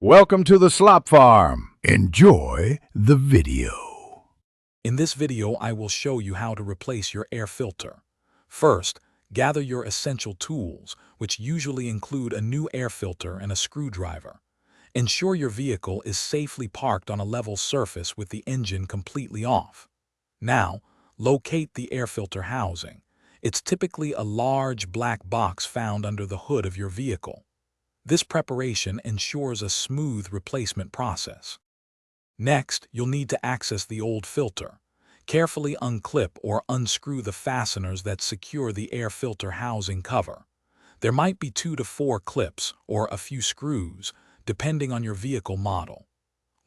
Welcome to the Slop Farm. Enjoy the video. In this video, I will show you how to replace your air filter. First, gather your essential tools, which usually include a new air filter and a screwdriver. Ensure your vehicle is safely parked on a level surface with the engine completely off. Now, locate the air filter housing. It's typically a large black box found under the hood of your vehicle. This preparation ensures a smooth replacement process. Next, you'll need to access the old filter. Carefully unclip or unscrew the fasteners that secure the air filter housing cover. There might be 2 to 4 clips or a few screws, depending on your vehicle model.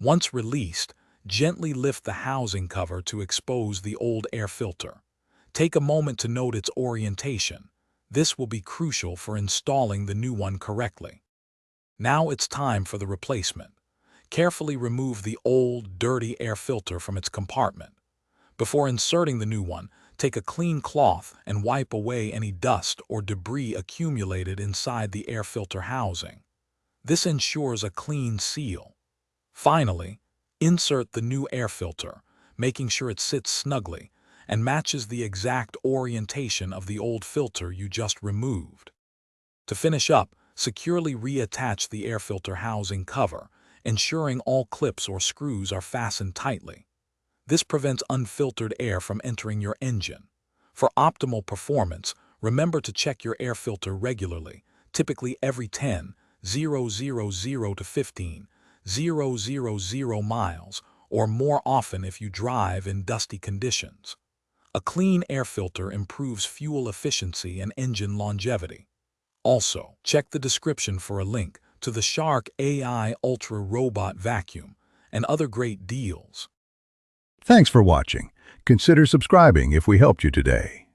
Once released, gently lift the housing cover to expose the old air filter. Take a moment to note its orientation. This will be crucial for installing the new one correctly. Now it's time for the replacement. Carefully remove the old, dirty air filter from its compartment. Before inserting the new one, take a clean cloth and wipe away any dust or debris accumulated inside the air filter housing. This ensures a clean seal. Finally, insert the new air filter, making sure it sits snugly and matches the exact orientation of the old filter you just removed. To finish up, securely reattach the air filter housing cover, ensuring all clips or screws are fastened tightly. This prevents unfiltered air from entering your engine. For optimal performance, remember to check your air filter regularly, typically every 10,000 to 15,000 miles, or more often if you drive in dusty conditions. A clean air filter improves fuel efficiency and engine longevity. Also, check the description for a link to the Shark AI Ultra Robot Vacuum and other great deals. Thanks for watching. Consider subscribing if we helped you today.